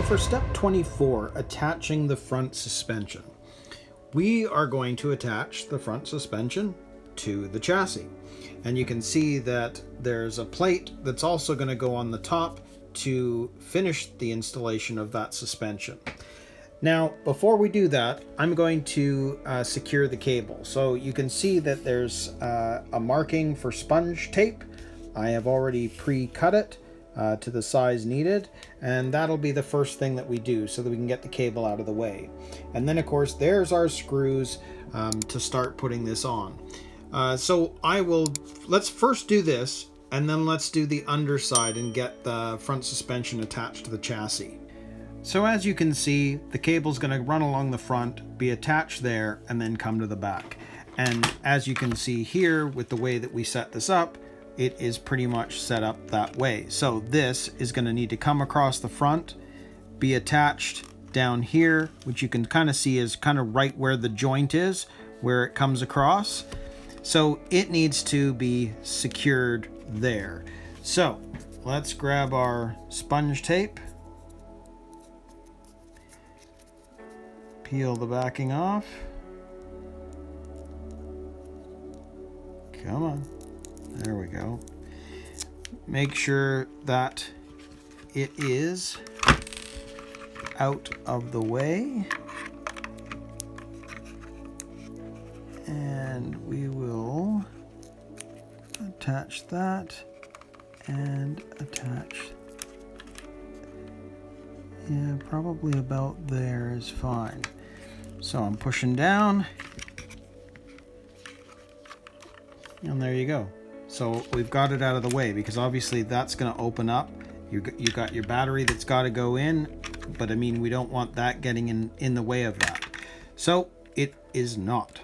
for step 24, attaching the front suspension, we are going to attach the front suspension to the chassis. And you can see that there's a plate that's also going to go on the top to finish the installation of that suspension. Now, before we do that, I'm going to secure the cable. So you can see that there's a marking for sponge tape. I have already pre-cut it to the size needed, and that'll be the first thing that we do so that we can get the cable out of the way. And then of course there's our screws to start putting this on. So let's first do this, and then let's do the underside and get the front suspension attached to the chassis. So as you can see, the cable's going to run along the front, be attached there, and then come to the back. And as you can see here, with the way that we set this up, it is pretty much set up that way. So this is going to need to come across the front, be attached down here, which you can kind of see is kind of right where the joint is, where it comes across. So it needs to be secured there. So let's grab our sponge tape, peel the backing off. Come on. There we go. Make sure that it is out of the way. And we will attach that and attach. Yeah, probably about there is fine. So I'm pushing down. And there you go. So we've got it out of the way, because obviously that's going to open up. You got your battery that's got to go in, but I mean, we don't want that getting in the way of that. So it is not.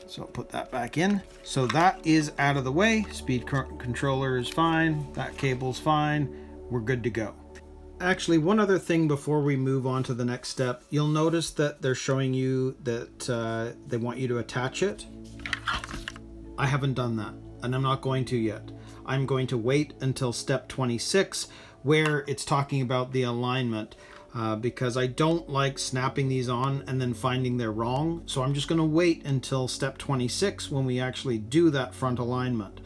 So I'll put that back in. So that is out of the way. Speed controller is fine. That cable's fine. We're good to go. Actually, one other thing before we move on to the next step, you'll notice that they're showing you that they want you to attach it. I haven't done that, and I'm not going to yet. I'm going to wait until step 26, where it's talking about the alignment, because I don't like snapping these on and then finding they're wrong. So I'm just going to wait until step 26 when we actually do that front alignment.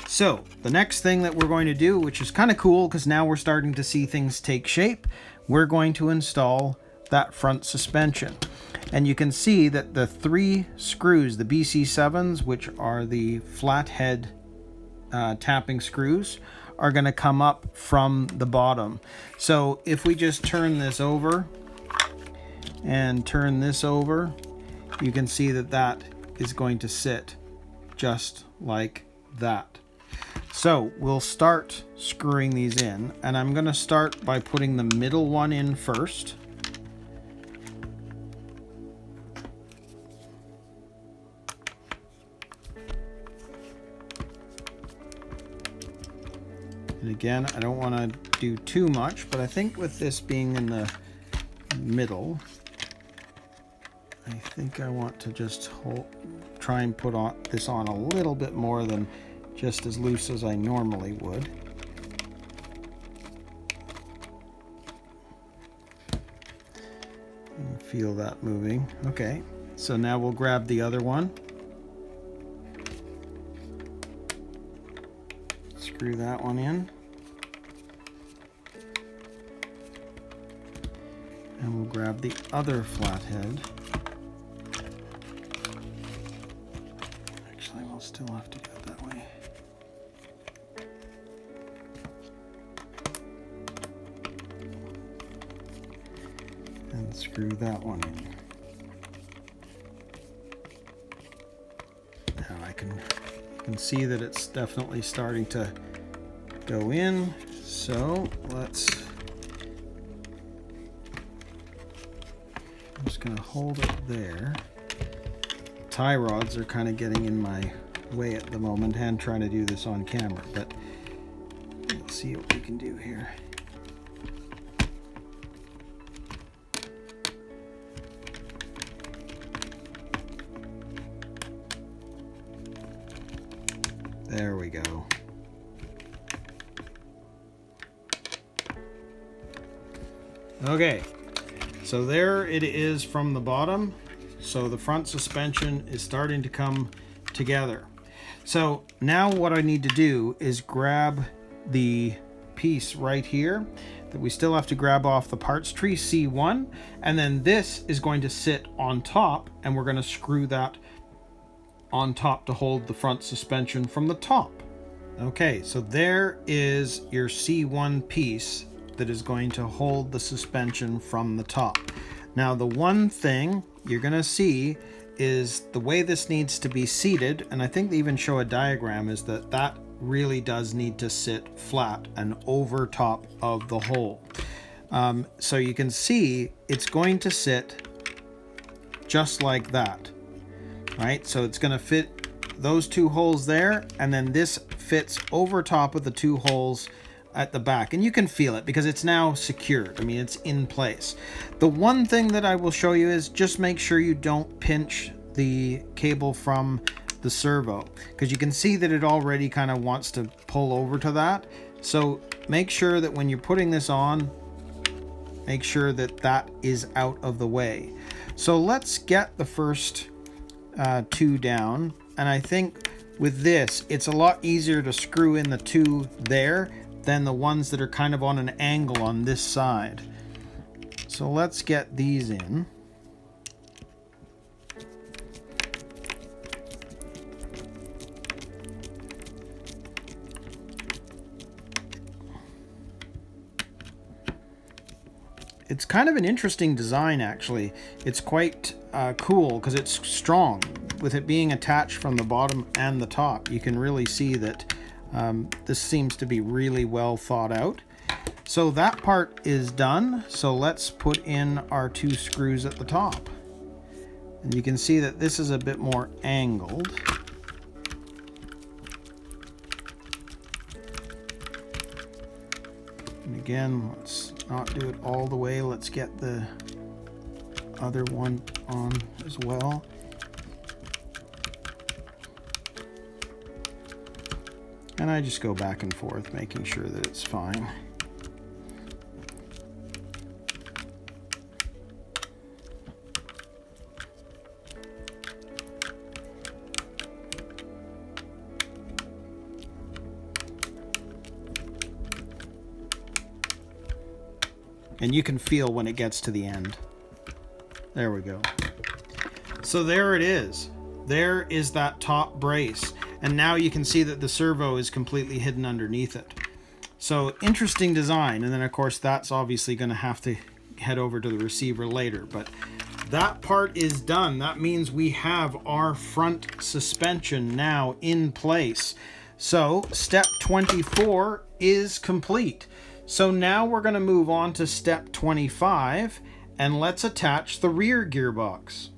So the next thing that we're going to do, which is kind of cool because now we're starting to see things take shape, we're going to install that front suspension. And you can see that the 3 screws, the BC7s, which are the flathead tapping screws, are going to come up from the bottom. So if we just turn this over and turn this over, you can see that that is going to sit just like that. So we'll start screwing these in, and I'm going to start by putting the middle one in first. And again, I don't want to do too much, but I think with this being in the middle, I think I want to just try and put this on a little bit more than just as loose as I normally would. You can feel that moving. Okay, so now we'll grab the other one. Screw that one in. And we'll grab the other flathead. Actually, we'll still have to do it that way. And screw that one in. Now you can see that it's definitely starting to go in. So I'm just going to hold it there. Tie rods are kind of getting in my way at the moment, and trying to do this on camera, but let's see what we can do here. There we go. Okay, so there it is from the bottom. So the front suspension is starting to come together. So now what I need to do is grab the piece right here that we still have to grab off the parts tree, C1, and then this is going to sit on top, and we're going to screw that on top to hold the front suspension from the top. Okay, so there is your C1 piece that is going to hold the suspension from the top. Now the one thing you're going to see is the way this needs to be seated, and I think they even show a diagram, is that that really does need to sit flat and over top of the hole. So you can see it's going to sit just like that, right? So it's going to fit those two holes there, and then this fits over top of the two holes at the back, and you can feel it because it's now secured. I mean, it's in place. The one thing that I will show you is just make sure you don't pinch the cable from the servo, because you can see that it already kind of wants to pull over to that. So make sure that when you're putting this on, make sure that that is out of the way. So let's get the first two down, and I think with this it's a lot easier to screw in the two there than the ones that are kind of on an angle on this side. So let's get these in. It's kind of an interesting design, actually. It's quite cool because it's strong. With it being attached from the bottom and the top, you can really see that this seems to be really well thought out. So that part is done. So let's put in our two screws at the top. And you can see that this is a bit more angled. And again, let's not do it all the way. Let's get the other one on as well. And I just go back and forth, making sure that it's fine. And you can feel when it gets to the end. There we go. So there it is. There is that top brace. And now you can see that the servo is completely hidden underneath it. So interesting design. And then of course that's obviously going to have to head over to the receiver later. But that part is done. That means we have our front suspension now in place. So step 24 is complete. So now we're going to move on to step 25, and let's attach the rear gearbox.